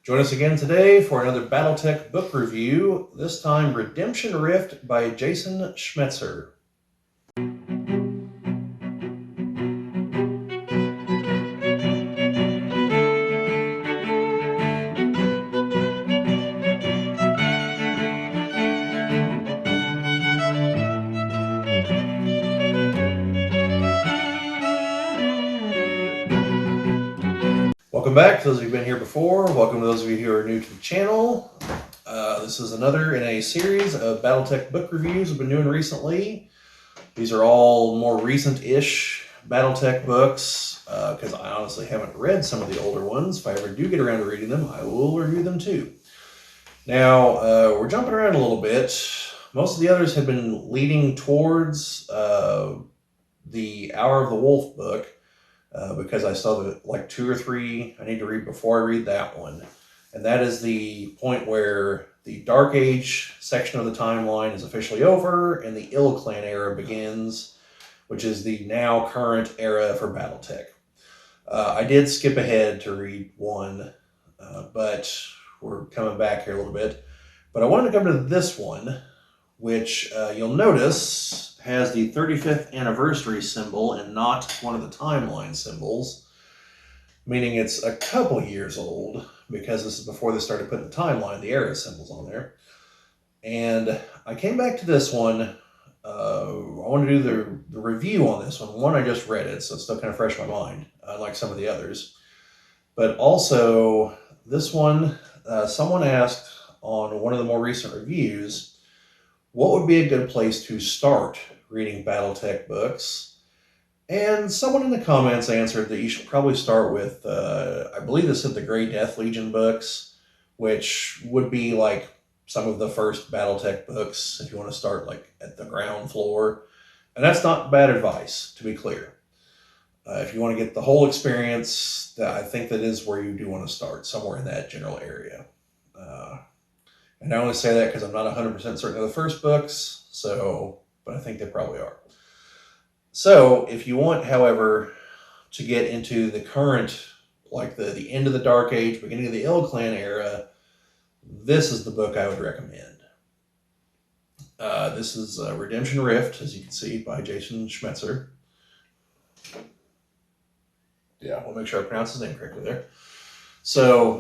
Join us again today for another BattleTech book review, this time Redemption Rift by Jason Schmetzer. Welcome back to those of you who've been here before. Welcome to those of you who are new to the channel. This is another in a series of BattleTech book reviews we've been doing recently. These are all more recent-ish BattleTech books because I honestly haven't read some of the older ones. If I ever do get around to reading them, I will review them too. Now, we're jumping around a little bit. Most of the others have been leading towards the Hour of the Wolf book. Because I still have like 2 or 3 I need to read before I read that one. And that is the point where the Dark Age section of the timeline is officially over and the IlClan Era begins, which is the now current era for BattleTech. I did skip ahead to read one, but we're coming back here a little bit. But I wanted to come to this one, which you'll notice has the 35th anniversary symbol and not one of the timeline symbols, meaning it's a couple years old because this is before they started putting the timeline, the era symbols on there. And I came back to this one. I want to do the review on this one. One, I just read it, so it's still kind of fresh in my mind, like some of the others. But also, this one, someone asked on one of the more recent reviews, what would be a good place to start reading BattleTech books? And someone in the comments answered that you should probably start with, I believe this is the Grey Death Legion books, which would be like some of the first BattleTech books if you want to start like at the ground floor. And that's not bad advice, to be clear. If you want to get the whole experience, I think that is where you do want to start, somewhere in that general area. And I only say that because I'm not 100% certain of the first books, but I think they probably are. So if you want, however, to get into the current, like the end of the Dark Age, beginning of the IlClan Era, this is the book I would recommend. This is Redemption Rift, as you can see, by Jason Schmetzer. Yeah, we'll make sure I pronounce his name correctly there. So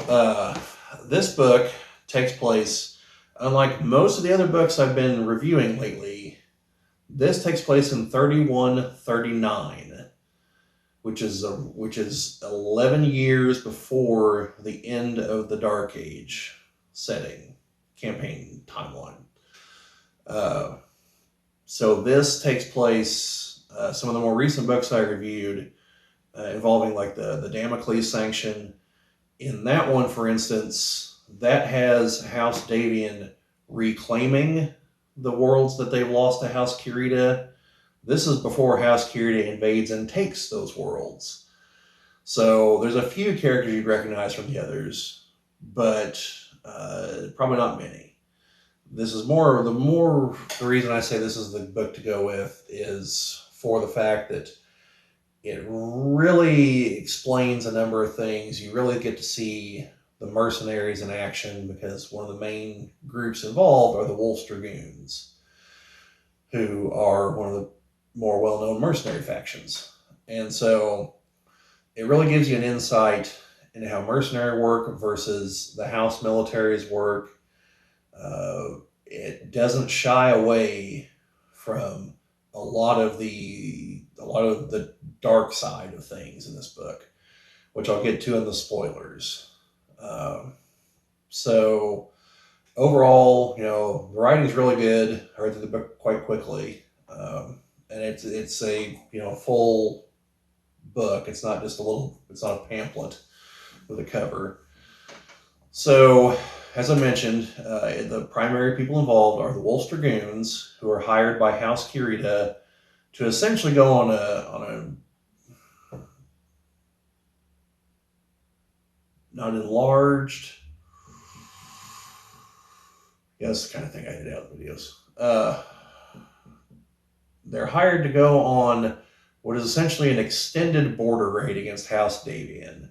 this book takes place, unlike most of the other books I've been reviewing lately, this takes place in 3139, which is 11 years before the end of the Dark Age setting, campaign timeline. So this takes place, some of the more recent books I reviewed involving like the Damocles Sanction. In that one, for instance, that has House Davian reclaiming the worlds that they've lost to House Kirita. This is before House Kirita invades and takes those worlds. So there's a few characters you'd recognize from the others, but probably not many. This is the reason I say this is the book to go with is for the fact that it really explains a number of things. You really get to see the mercenaries in action because one of the main groups involved are the Wolf's Dragoons, who are one of the more well-known mercenary factions. And so it really gives you an insight into how mercenary work versus the house militaries work. It doesn't shy away from a lot of the dark side of things in this book, which I'll get to in the spoilers. So overall, the writing's really good. I read through the book quite quickly, and it's a full book. It's not just it's not a pamphlet with a cover. So as I mentioned, the primary people involved are the Wolf's Dragoons, who are hired by House Kirita to essentially go on a not enlarged. Yeah, that's the kind of thing I did out of the videos. They're hired to go on what is essentially an extended border raid against House Davian.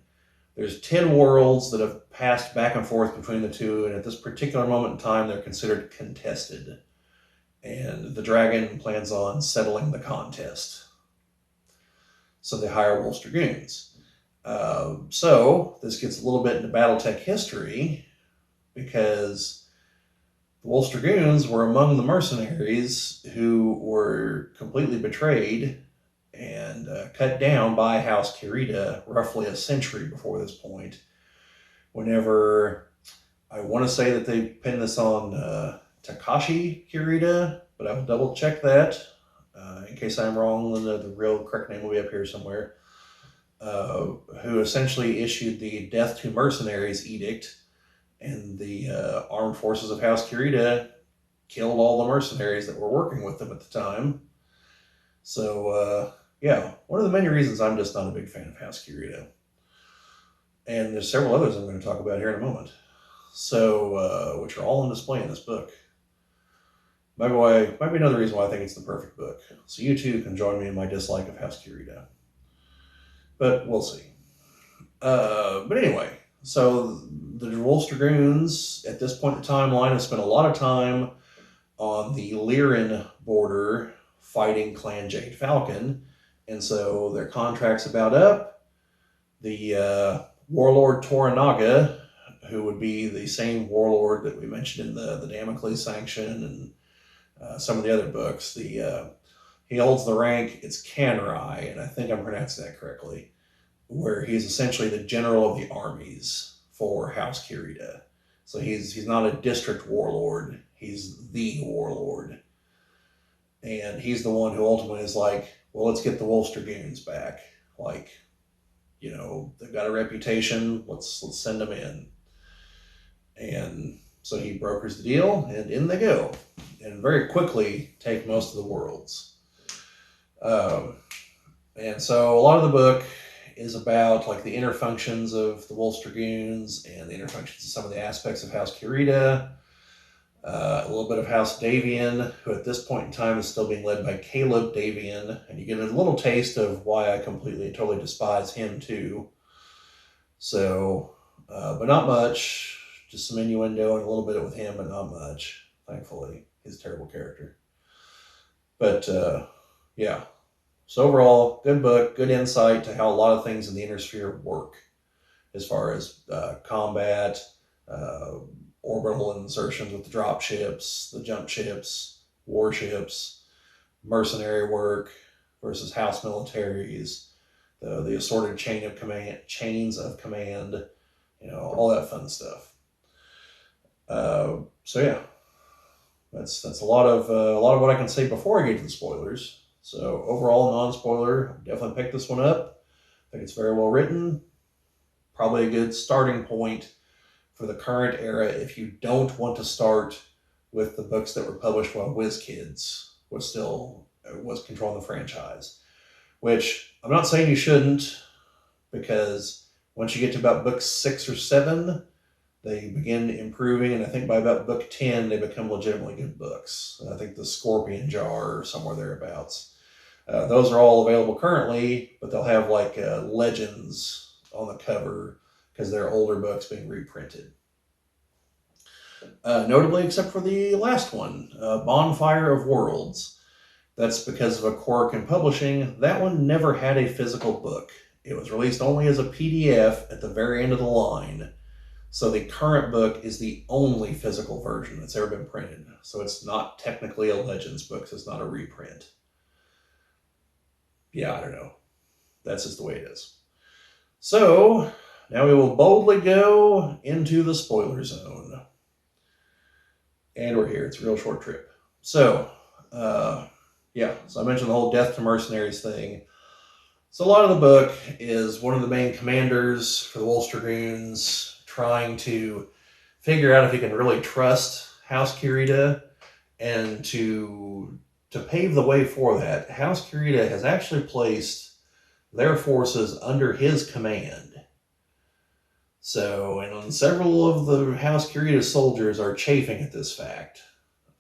There's 10 worlds that have passed back and forth between the two, and at this particular moment in time, they're considered contested. And the dragon plans on settling the contest. So they hire Wolf's Dragoons. So this gets a little bit into BattleTech history, because the Wolf's Dragoons were among the mercenaries who were completely betrayed and cut down by House Kirita roughly a century before this point. Whenever, I want to say that they pinned this on Takashi Kirita, but I will double check that. In case I'm wrong, the real correct name will be up here somewhere. Who essentially issued the Death to Mercenaries edict, and the armed forces of House Kirita killed all the mercenaries that were working with them at the time. So, yeah, one of the many reasons I'm just not a big fan of House Kirita. And there's several others I'm going to talk about here in a moment. So, which are all on display in this book. Might be another reason why I think it's the perfect book. So you too can join me in my dislike of House Kirita. But we'll see. But anyway, so the Wolf's Dragoons at this point in the timeline have spent a lot of time on the Lyran border fighting Clan Jade Falcon, and so their contract's about up. The warlord Toranaga, who would be the same warlord that we mentioned in the Damocles Sanction and some of the other books, he holds the rank, it's Kanrai, and I think I'm pronouncing that correctly, where he's essentially the general of the armies for House Kirita. So he's not a district warlord, he's the warlord. And he's the one who ultimately is like, well, let's get the Wolf's Dragoons back. Like, you know, they've got a reputation, let's send them in. And so he brokers the deal, and in they go. And very quickly take most of the worlds. And so a lot of the book is about like the inner functions of the Wolf's Dragoons and the inner functions of some of the aspects of House Kirita. A little bit of House Davian, who at this point in time is still being led by Caleb Davian, and you get a little taste of why I totally despise him too. So, but not much, just some innuendo and a little bit with him, but not much, thankfully. He's a terrible character. But, yeah. So overall, good book, good insight to how a lot of things in the Inner Sphere work, as far as combat, orbital insertions with the drop ships, the jump ships, warships, mercenary work versus house militaries, the assorted chains of command, you know, all that fun stuff. So yeah, that's a lot of what I can say before I get to the spoilers. So overall, non-spoiler, definitely pick this one up. I think it's very well written. Probably a good starting point for the current era if you don't want to start with the books that were published while WizKids was controlling the franchise. Which I'm not saying you shouldn't, because once you get to about book 6 or 7, they begin improving, and I think by about book 10 they become legitimately good books. I think the Scorpion Jar or somewhere thereabouts. Those are all available currently, but they'll have like legends on the cover because they're older books being reprinted. Notably, except for the last one, Bonfire of Worlds. That's because of a quirk in publishing. That one never had a physical book. It was released only as a PDF at the very end of the line. So the current book is the only physical version that's ever been printed. So it's not technically a Legends book. So it's not a reprint. Yeah, I don't know. That's just the way it is. So now we will boldly go into the spoiler zone. And we're here. It's a real short trip. So, yeah. So I mentioned the whole Death to Mercenaries thing. So a lot of the book is one of the main commanders for the Wolf's Dragoons trying to figure out if he can really trust House Kirita, and to pave the way for that, House Kirita has actually placed their forces under his command. So, and several of the House Kirita soldiers are chafing at this fact,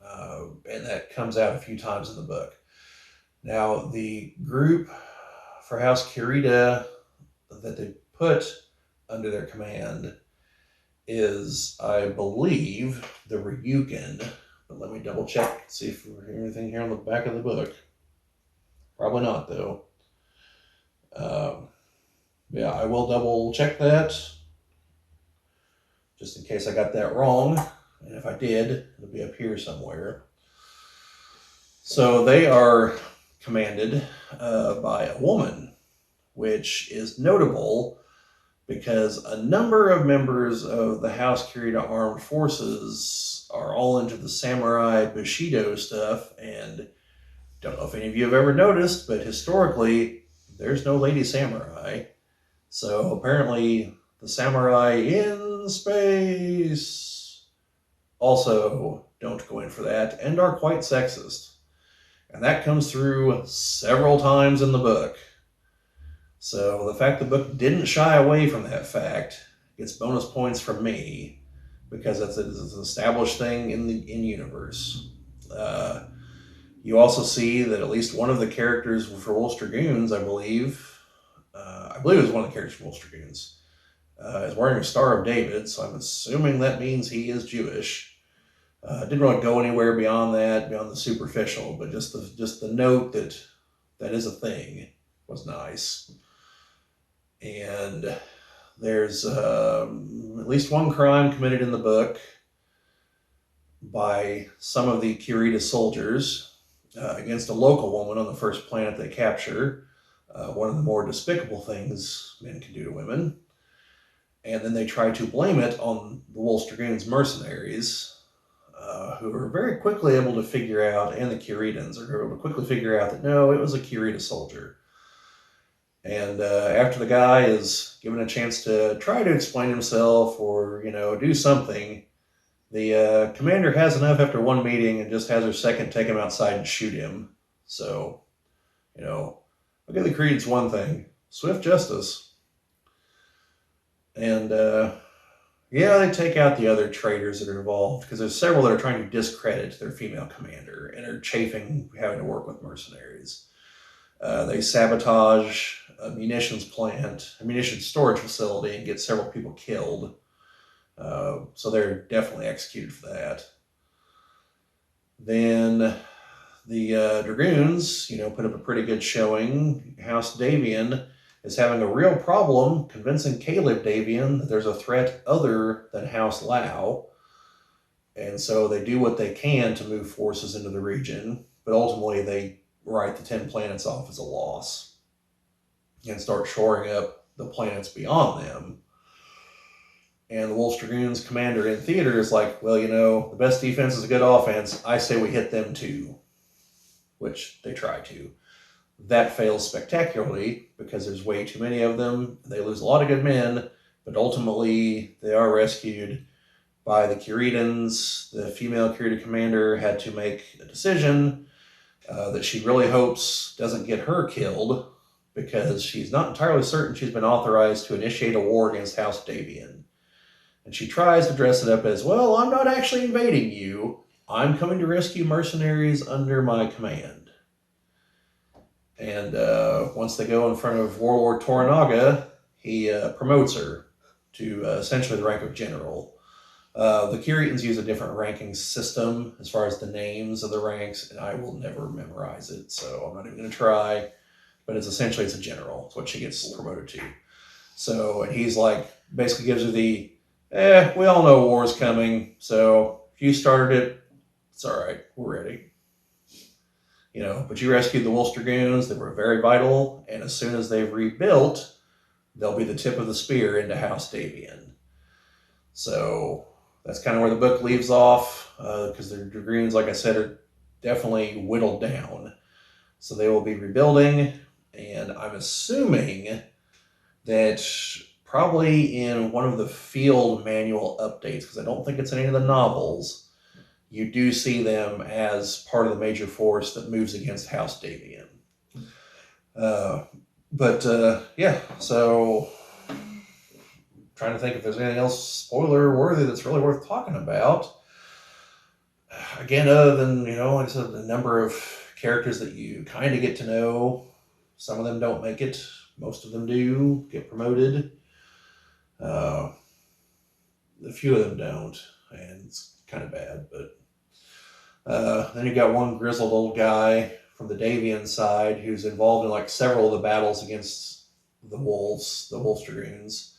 and that comes out a few times in the book. Now, the group for House Kirita that they put under their command is, I believe, the Ryukin. But let me double check, see if we hear anything here on the back of the book. Probably not, though. Yeah, I will double check that, just in case I got that wrong. And if I did, it'll be up here somewhere. So they are commanded by a woman, which is notable because a number of members of the House Kirita Armed Forces are all into the samurai Bushido stuff, and don't know if any of you have ever noticed, but historically, there's no lady samurai. So apparently, the samurai in space also don't go in for that and are quite sexist. And that comes through several times in the book. So the fact the book didn't shy away from that fact gets bonus points from me, because it's an established thing in the in-universe. You also see that at least one of the characters for Wolf's Dragoons, I believe it was one of the characters for Wolf's Dragoons, is wearing a Star of David, so I'm assuming that means he is Jewish. Didn't really go anywhere beyond that, beyond the superficial, but just the note that that is a thing was nice. And there's at least one crime committed in the book by some of the Kirita soldiers against a local woman on the first planet they capture. One of the more despicable things men can do to women. And then they try to blame it on the Wolf's Dragoons mercenaries, who are very quickly able to figure out, and the Kiritans are able to quickly figure out that no, it was a Kirita soldier. And after the guy is given a chance to try to explain himself or, do something, the commander has enough after one meeting and just has her second take him outside and shoot him. So, I'll give the Creeds one thing: swift justice. And they take out the other traitors that are involved, because there's several that are trying to discredit their female commander and are chafing having to work with mercenaries. They sabotage a munitions plant, a munitions storage facility, and get several people killed. So they're definitely executed for that. Then the Dragoons, put up a pretty good showing. House Davian is having a real problem convincing Caleb Davian that there's a threat other than House Lao. And so they do what they can to move forces into the region, but ultimately they write the 10 planets off as a loss and start shoring up the planets beyond them. And the Wolf's Dragoons commander in theater is like, well, the best defense is a good offense. I say we hit them too, which they try to. That fails spectacularly because there's way too many of them. They lose a lot of good men, but ultimately they are rescued by the Kiritans. The female Kirita commander had to make a decision that she really hopes doesn't get her killed, because she's not entirely certain she's been authorized to initiate a war against House Davian. And she tries to dress it up as, well, I'm not actually invading you. I'm coming to rescue mercenaries under my command. And once they go in front of Warlord Toranaga, he promotes her to essentially the rank of general. The Kiritans use a different ranking system as far as the names of the ranks, and I will never memorize it, so I'm not even going to try. But it's a general. It's what she gets promoted to. So, and he's like, basically gives her the, we all know war's coming, so if you started it, it's all right, we're ready. But you rescued the Wolf's Dragoons. They were very vital, and as soon as they've rebuilt, they'll be the tip of the spear into House Davian. So that's kind of where the book leaves off, because the Dragoons, like I said, are definitely whittled down. So they will be rebuilding, and I'm assuming that probably in one of the field manual updates, because I don't think it's in any of the novels, you do see them as part of the major force that moves against House Davian. So trying to think if there's anything else spoiler worthy that's really worth talking about. Again, other than, like I said, the number of characters that you kind of get to know. Some of them don't make it. Most of them do get promoted. A few of them don't, and it's kind of bad. But then you got one grizzled old guy from the Davian side who's involved in like several of the battles against the wolves, the wolf dragoons.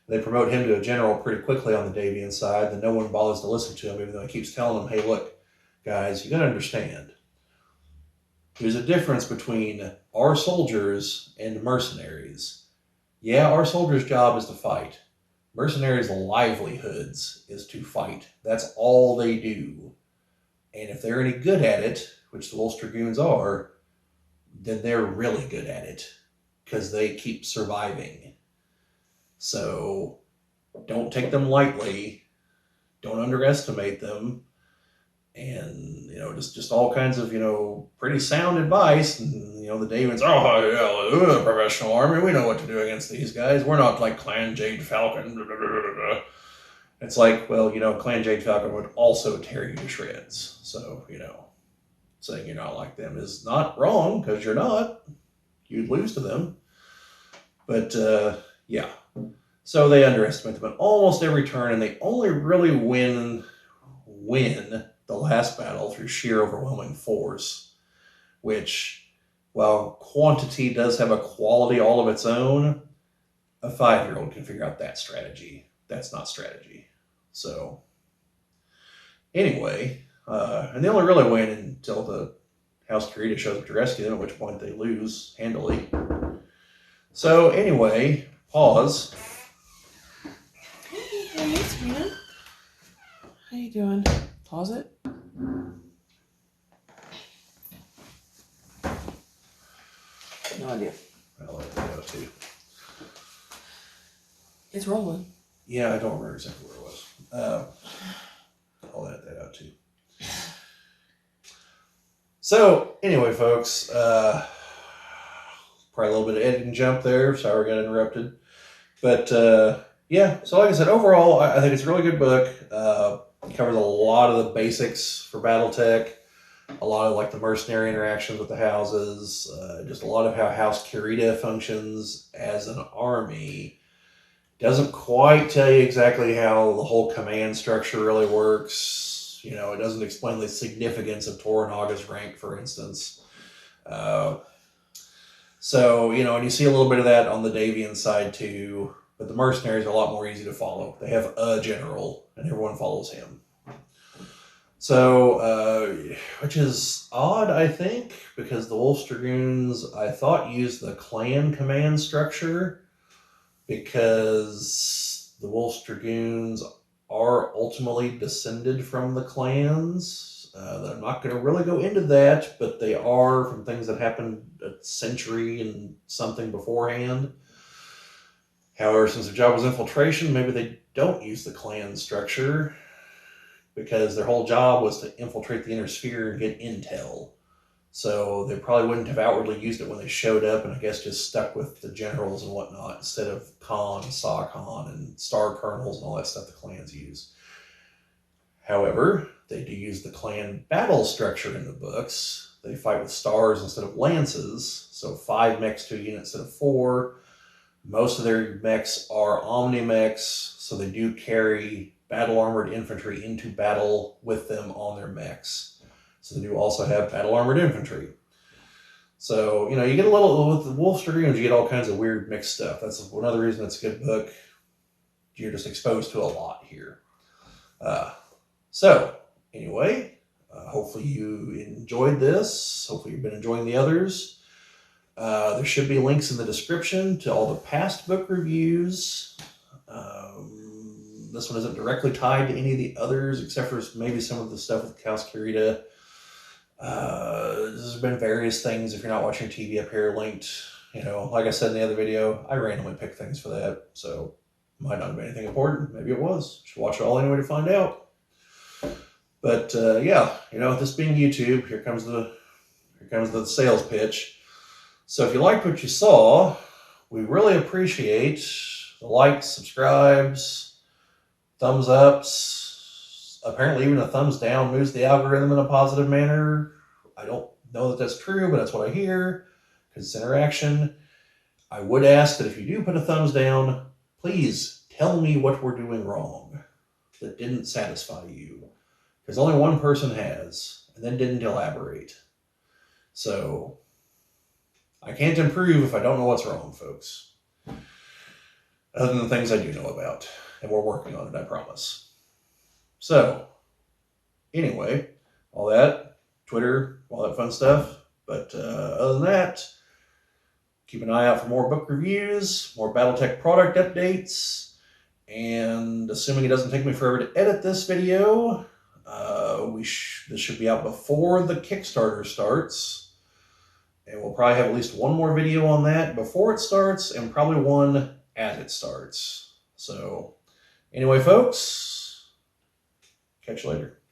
They promote him to a general pretty quickly on the Davian side. Then no one bothers to listen to him, even though he keeps telling them, "Hey, look, guys, you got to understand. There's a difference between our soldiers and mercenaries. Yeah, our soldiers' job is to fight. Mercenaries' livelihoods is to fight. That's all they do. And if they're any good at it, which the Wolf Dragoons are, then they're really good at it because they keep surviving. So don't take them lightly. Don't underestimate them. And, just all kinds of, pretty sound advice. And, the Davians, oh, yeah, we're a professional army. We know what to do against these guys. We're not like Clan Jade Falcon. Blah, blah, blah, blah. It's like, well, Clan Jade Falcon would also tear you to shreds. So, saying you're not like them is not wrong because you're not. You'd lose to them. But, yeah. So they underestimate them at almost every turn, and they only really win the last battle through sheer overwhelming force, which, while quantity does have a quality all of its own, a 5-year-old can figure out that strategy. That's not strategy. So, anyway, and they only really win until the House Kirita shows up to rescue them, at which point they lose handily. So, anyway, pause. Hey, Serena. How you doing? Pause it. No idea. I'll let that go too. It's rolling. Yeah, I don't remember exactly where it was. I'll edit that out too. So, anyway, folks, probably a little bit of editing jump there. Sorry I got interrupted. But, yeah, so like I said, overall, I think it's a really good book. It covers a lot of the basics for BattleTech, a lot of like the mercenary interactions with the houses, just a lot of how House Kirita functions as an army. Doesn't quite tell you exactly how the whole command structure really works. It doesn't explain the significance of Toranaga's rank, for instance. So, and you see a little bit of that on the Davian side too. But the mercenaries are a lot more easy to follow. They have a general, and everyone follows him. So, which is odd, I think, because the Wolf Dragoons, I thought, used the clan command structure, because the Wolf Dragoons are ultimately descended from the clans. I'm not going to really go into that, but they are from things that happened a century and something beforehand. However, since their job was infiltration, maybe they don't use the clan structure because their whole job was to infiltrate the inner sphere and get intel. So they probably wouldn't have outwardly used it when they showed up, and I guess just stuck with the generals and whatnot instead of Khan, Saw Khan, and Star Colonels and all that stuff the clans use. However, they do use the clan battle structure in the books. They fight with stars instead of lances, so 5 mechs to a unit instead of 4. Most of their mechs are omni-mechs, so they do carry battle-armored infantry into battle with them on their mechs. So they do also have battle-armored infantry. So, you get a little, with the Wolf Dragoons, you get all kinds of weird mixed stuff. That's another reason it's a good book. You're just exposed to a lot here. So, anyway, hopefully you enjoyed this. Hopefully you've been enjoying the others. There should be links in the description to all the past book reviews. This one isn't directly tied to any of the others, except for maybe some of the stuff with House Kirita. There's been various things. If you're not watching TV up here, linked. Like I said in the other video, I randomly pick things for that, so might not have been anything important. Maybe it was. Should watch it all anyway to find out. But yeah, this being YouTube, here comes the sales pitch. So if you liked what you saw, we really appreciate the likes, subscribes, thumbs ups. Apparently even a thumbs down moves the algorithm in a positive manner. I don't know that that's true, but that's what I hear, because it's interaction. I would ask that if you do put a thumbs down, please tell me what we're doing wrong that didn't satisfy you. Because only one person has, and then didn't elaborate. So, I can't improve if I don't know what's wrong, folks. Other than the things I do know about. And we're working on it, I promise. So, anyway, all that, Twitter, all that fun stuff. But other than that, keep an eye out for more book reviews, more BattleTech product updates, and assuming it doesn't take me forever to edit this video, this should be out before the Kickstarter starts. And we'll probably have at least one more video on that before it starts, and probably one as it starts. So, anyway, folks, catch you later.